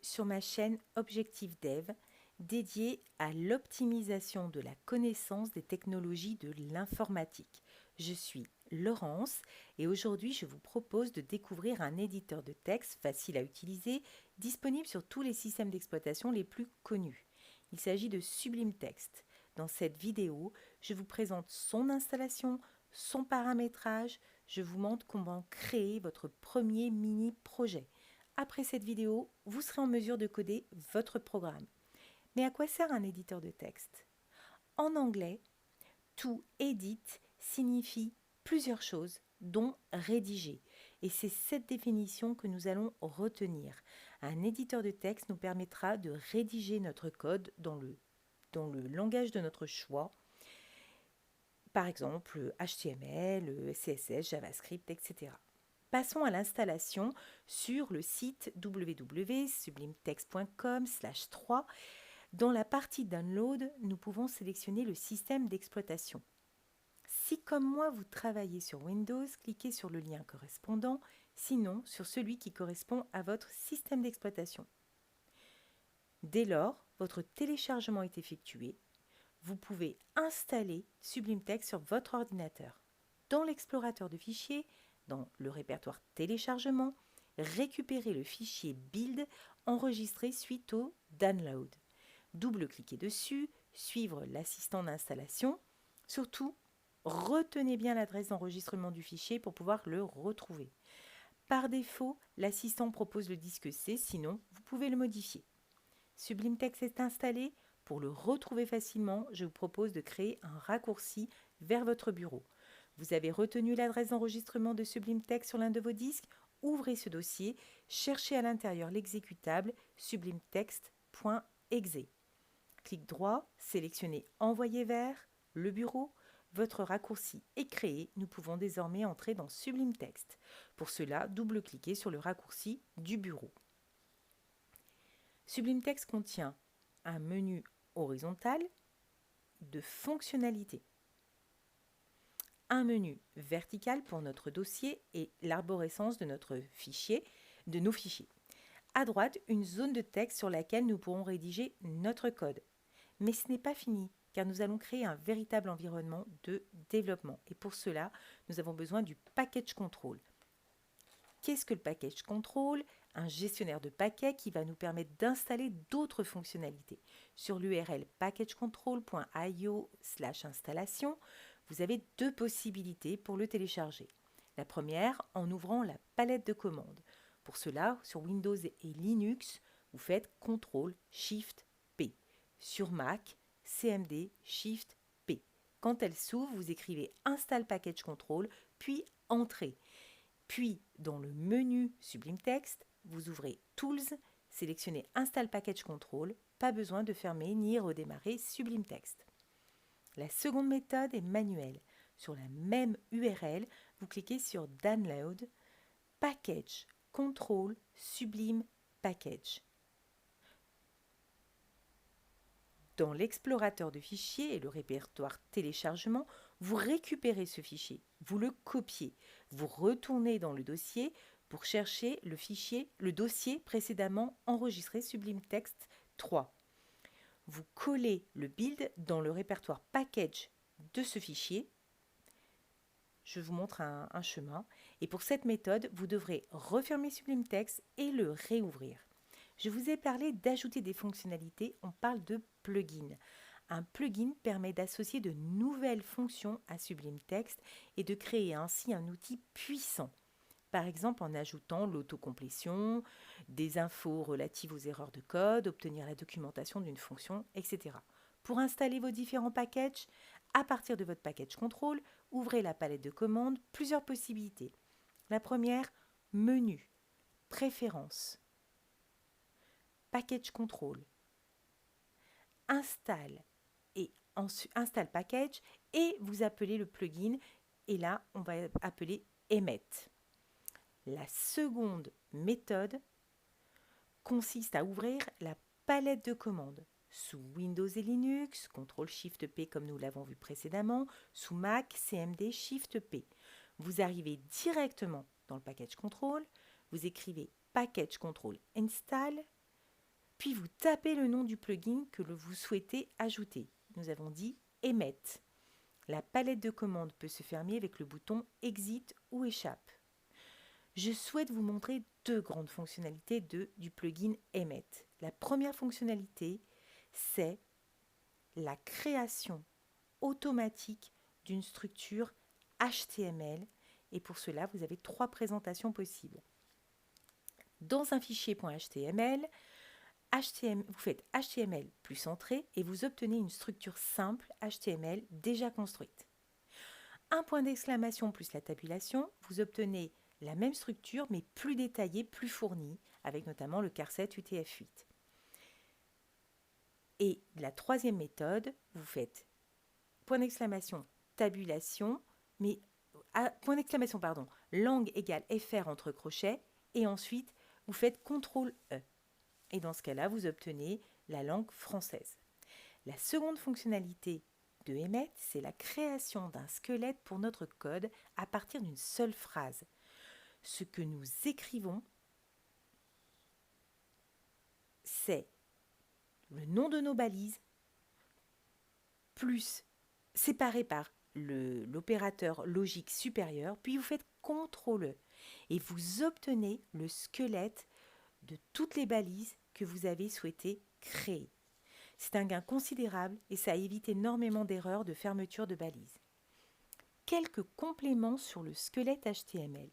sur ma chaîne Objectif Dev dédiée à l'optimisation de la connaissance des technologies de l'informatique. Je suis Laurence et aujourd'hui je vous propose de découvrir un éditeur de texte facile à utiliser, disponible sur tous les systèmes d'exploitation les plus connus. Il s'agit de Sublime Text. Dans cette vidéo, je vous présente son installation, son paramétrage, je vous montre comment créer votre premier mini-projet. Après cette vidéo, vous serez en mesure de coder votre programme. Mais à quoi sert un éditeur de texte? En anglais, to edit signifie plusieurs choses, dont rédiger. Et c'est cette définition que nous allons retenir. Un éditeur de texte nous permettra de rédiger notre code dans le langage de notre choix, par exemple HTML, CSS, JavaScript, etc. Passons à l'installation sur le site www.sublimetext.com/3. Dans la partie Download, nous pouvons sélectionner le système d'exploitation. Si, comme moi, vous travaillez sur Windows, cliquez sur le lien correspondant, sinon sur celui qui correspond à votre système d'exploitation. Dès lors, votre téléchargement est effectué. Vous pouvez installer Sublime Text sur votre ordinateur. Dans l'explorateur de fichiers, dans le répertoire téléchargement, récupérez le fichier build enregistré suite au download. Double-cliquez dessus, suivre l'assistant d'installation. Surtout, retenez bien l'adresse d'enregistrement du fichier pour pouvoir le retrouver. Par défaut, l'assistant propose le disque C, sinon vous pouvez le modifier. Sublime Text est installé. Pour le retrouver facilement, je vous propose de créer un raccourci vers votre bureau. Vous avez retenu l'adresse d'enregistrement de Sublime Text sur l'un de vos disques. Ouvrez ce dossier, cherchez à l'intérieur l'exécutable sublimetext.exe. Clic droit, sélectionnez Envoyer vers le bureau. Votre raccourci est créé. Nous pouvons désormais entrer dans Sublime Text. Pour cela, double-cliquez sur le raccourci du bureau. Sublime Text contient un menu horizontal de fonctionnalités, un menu vertical pour notre dossier et l'arborescence de nos fichiers. À droite, une zone de texte sur laquelle nous pourrons rédiger notre code. Mais ce n'est pas fini, car nous allons créer un véritable environnement de développement. Et pour cela, nous avons besoin du package control. Qu'est-ce que le package control? Un gestionnaire de paquets qui va nous permettre d'installer d'autres fonctionnalités. Sur l'URL packagecontrol.io/installation, vous avez deux possibilités pour le télécharger. La première, en ouvrant la palette de commandes. Pour cela, sur Windows et Linux, vous faites CTRL-SHIFT-P. Sur Mac, CMD-SHIFT-P. Quand elle s'ouvre, vous écrivez Install Package Control, puis Entrée. Puis, dans le menu Sublime Text, vous ouvrez Tools, sélectionnez Install Package Control, pas besoin de fermer ni redémarrer Sublime Text. La seconde méthode est manuelle. Sur la même URL, vous cliquez sur Download, Package Control Sublime Package. Dans l'explorateur de fichiers et le répertoire téléchargement, vous récupérez ce fichier, vous le copiez, vous retournez dans le dossier pour chercher le dossier précédemment enregistré Sublime Text 3. Vous collez le build dans le répertoire package de ce fichier. Je vous montre un chemin. Et pour cette méthode, vous devrez refermer Sublime Text et le réouvrir. Je vous ai parlé d'ajouter des fonctionnalités, on parle de plugin. Un plugin permet d'associer de nouvelles fonctions à Sublime Text et de créer ainsi un outil puissant. Par exemple en ajoutant l'autocomplétion, des infos relatives aux erreurs de code, obtenir la documentation d'une fonction, etc. Pour installer vos différents packages, à partir de votre package control, ouvrez la palette de commandes, plusieurs possibilités. La première, menu, préférences, package control, install package et vous appelez le plugin et là on va appeler emmet. La seconde méthode consiste à ouvrir la palette de commandes sous Windows et Linux, CTRL-SHIFT-P comme nous l'avons vu précédemment, sous Mac, CMD-SHIFT-P. Vous arrivez directement dans le package control, vous écrivez package control install, puis vous tapez le nom du plugin que vous souhaitez ajouter. Nous avons dit « Emmet ». La palette de commandes peut se fermer avec le bouton « Exit » ou « Échappe ». Je souhaite vous montrer deux grandes fonctionnalités du plugin Emmet. La première fonctionnalité, c'est la création automatique d'une structure HTML. Et pour cela, vous avez trois présentations possibles. Dans un fichier .html, vous faites HTML plus entrée et vous obtenez une structure simple HTML déjà construite. Un point d'exclamation plus la tabulation, vous obtenez la même structure mais plus détaillée, plus fournie, avec notamment le charset UTF-8. Et la troisième méthode, vous faites point d'exclamation tabulation, mais point d'exclamation, pardon, langue égale FR entre crochets, et ensuite vous faites CTRL-E. Et dans ce cas-là, vous obtenez la langue française. La seconde fonctionnalité de Emmet, c'est la création d'un squelette pour notre code à partir d'une seule phrase. Ce que nous écrivons, c'est le nom de nos balises, plus séparé par l'opérateur logique supérieur, puis vous faites CTRL-E et vous obtenez le squelette de toutes les balises que vous avez souhaité créer. C'est un gain considérable et ça évite énormément d'erreurs de fermeture de balises. Quelques compléments sur le squelette HTML.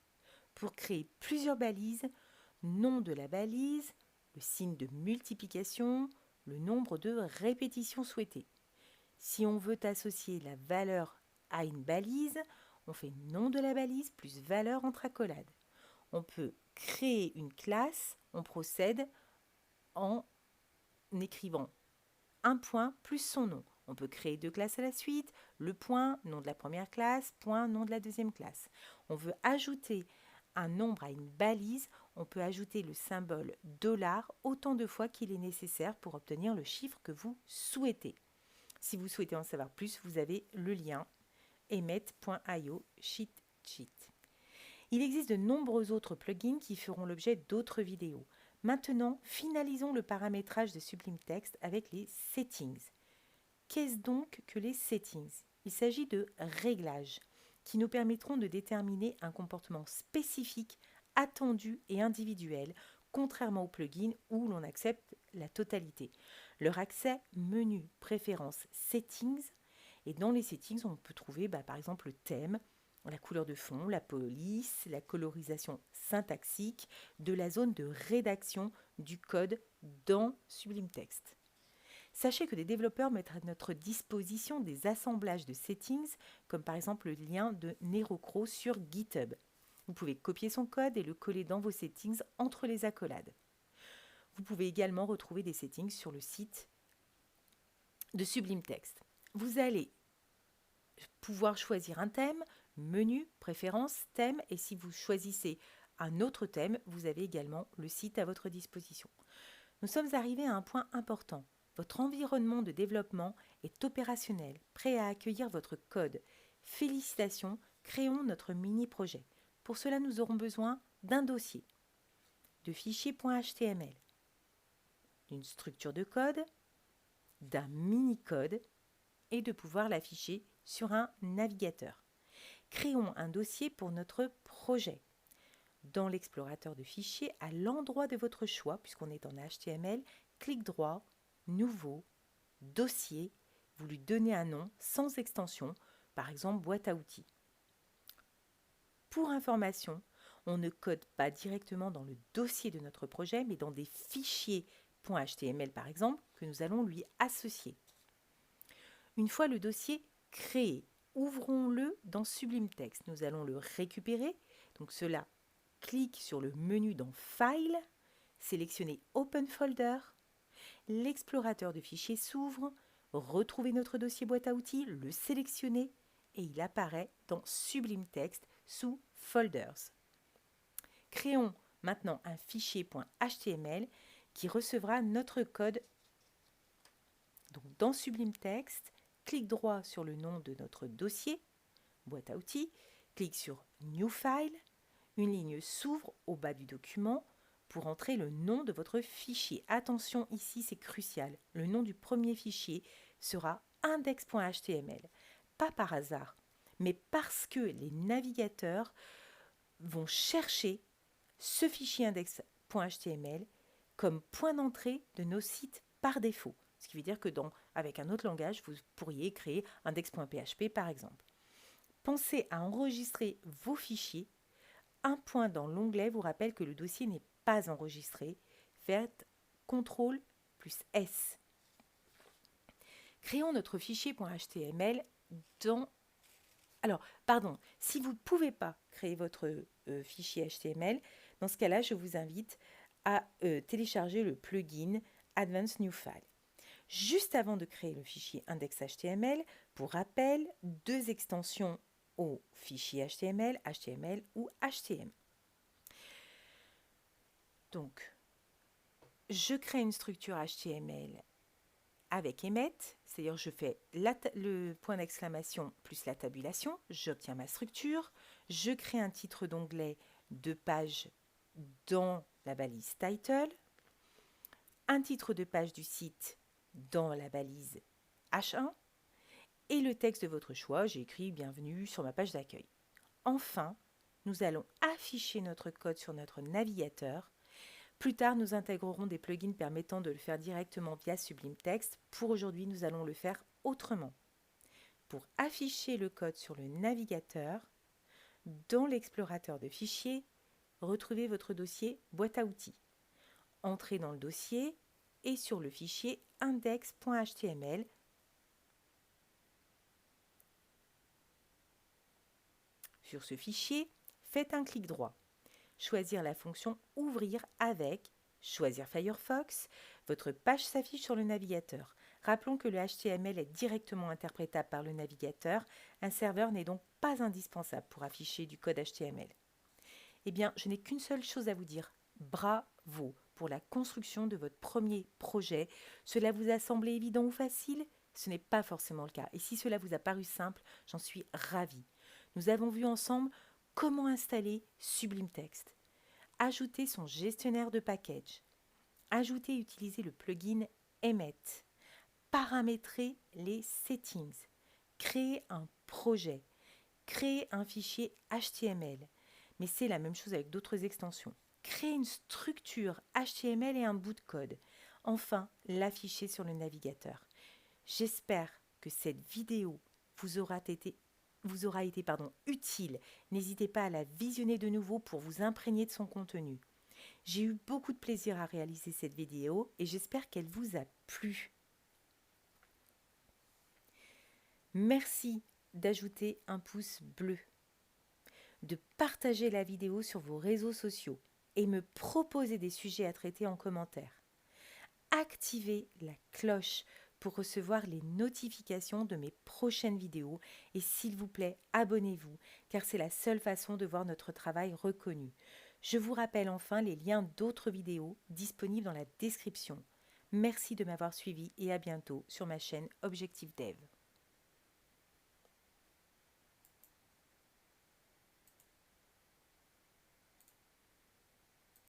Pour créer plusieurs balises, nom de la balise, le signe de multiplication, le nombre de répétitions souhaitées. Si on veut associer la valeur à une balise, on fait nom de la balise plus valeur entre accolades. On peut créer une classe, on procède en écrivant un point plus son nom. On peut créer deux classes à la suite, le point, nom de la première classe, point, nom de la deuxième classe. On veut ajouter un nombre à une balise, on peut ajouter le symbole $ autant de fois qu'il est nécessaire pour obtenir le chiffre que vous souhaitez. Si vous souhaitez en savoir plus, vous avez le lien emmet.io cheat sheet. Il existe de nombreux autres plugins qui feront l'objet d'autres vidéos. Maintenant, finalisons le paramétrage de Sublime Text avec les settings. Qu'est-ce donc que les settings? Il s'agit de réglages qui nous permettront de déterminer un comportement spécifique, attendu et individuel, contrairement aux plugins où l'on accepte la totalité. Leur accès, menu, préférences, settings. Et dans les settings, on peut trouver par exemple le thème, la couleur de fond, la police, la colorisation syntaxique de la zone de rédaction du code dans Sublime Text. Sachez que des développeurs mettent à notre disposition des assemblages de settings, comme par exemple le lien de Nerocro sur GitHub. Vous pouvez copier son code et le coller dans vos settings entre les accolades. Vous pouvez également retrouver des settings sur le site de Sublime Text. Vous allez pouvoir choisir un thème, menu, préférences, thème, et si vous choisissez un autre thème, vous avez également le site à votre disposition. Nous sommes arrivés à un point important. Votre environnement de développement est opérationnel, prêt à accueillir votre code. Félicitations, créons notre mini-projet. Pour cela, nous aurons besoin d'un dossier, de fichiers .html, d'une structure de code, d'un mini-code et de pouvoir l'afficher sur un navigateur. Créons un dossier pour notre projet. Dans l'explorateur de fichiers, à l'endroit de votre choix, puisqu'on est en HTML, clic droit, Nouveau, Dossier, vous lui donnez un nom sans extension, par exemple boîte à outils. Pour information, on ne code pas directement dans le dossier de notre projet, mais dans des fichiers .html par exemple, que nous allons lui associer. Une fois le dossier créé, ouvrons-le dans Sublime Text. Nous allons le récupérer. Donc cela, clique sur le menu dans File, sélectionnez Open Folder. L'explorateur de fichiers s'ouvre, retrouvez notre dossier boîte à outils, le sélectionnez et il apparaît dans Sublime Text sous Folders. Créons maintenant un fichier .html qui recevra notre code. Donc dans Sublime Text, clic droit sur le nom de notre dossier, boîte à outils, clique sur New File, une ligne s'ouvre au bas du document, pour entrer le nom de votre fichier. Attention, ici c'est crucial. Le nom du premier fichier sera index.html. Pas par hasard, mais parce que les navigateurs vont chercher ce fichier index.html comme point d'entrée de nos sites par défaut. Ce qui veut dire que avec un autre langage, vous pourriez créer index.php par exemple. Pensez à enregistrer vos fichiers. Un point dans l'onglet vous rappelle que le dossier n'est pas enregistré. Faites CTRL plus S. Créons notre fichier .html dans... Alors, pardon, si vous ne pouvez pas créer votre fichier HTML, dans ce cas-là, je vous invite à télécharger le plugin Advanced New File. Juste avant de créer le fichier index.html, pour rappel, 2 extensions au fichier HTML, HTML ou HTM. Donc, je crée une structure HTML avec emmet, c'est-à-dire je fais le point d'exclamation plus la tabulation, j'obtiens ma structure, je crée un titre d'onglet de page dans la balise title, un titre de page du site dans la balise H1 et le texte de votre choix, j'ai écrit bienvenue sur ma page d'accueil. Enfin, nous allons afficher notre code sur notre navigateur. Plus tard, nous intégrerons des plugins permettant de le faire directement via Sublime Text. Pour aujourd'hui, nous allons le faire autrement. Pour afficher le code sur le navigateur, dans l'explorateur de fichiers, retrouvez votre dossier boîte à outils. Entrez dans le dossier et sur le fichier index.html. Sur ce fichier, faites un clic droit. Choisir la fonction « Ouvrir avec », choisir Firefox, votre page s'affiche sur le navigateur. Rappelons que le HTML est directement interprétable par le navigateur. Un serveur n'est donc pas indispensable pour afficher du code HTML. Eh bien, je n'ai qu'une seule chose à vous dire. Bravo pour la construction de votre premier projet. Cela vous a semblé évident ou facile? Ce n'est pas forcément le cas. Et si cela vous a paru simple, j'en suis ravie. Nous avons vu ensemble comment installer Sublime Text, ajouter son gestionnaire de package, ajouter et utiliser le plugin Emmet, paramétrer les settings, créer un projet, créer un fichier HTML. Mais c'est la même chose avec d'autres extensions. Créer une structure HTML et un bout de code. Enfin, l'afficher sur le navigateur. J'espère que cette vidéo vous aura été utile. N'hésitez pas à la visionner de nouveau pour vous imprégner de son contenu. J'ai eu beaucoup de plaisir à réaliser cette vidéo et j'espère qu'elle vous a plu. Merci d'ajouter un pouce bleu, de partager la vidéo sur vos réseaux sociaux et me proposer des sujets à traiter en commentaire. Activez la cloche pour recevoir les notifications de mes prochaines vidéos et s'il vous plaît, abonnez-vous car c'est la seule façon de voir notre travail reconnu. Je vous rappelle enfin les liens d'autres vidéos disponibles dans la description. Merci de m'avoir suivi et à bientôt sur ma chaîne Objectif Dev.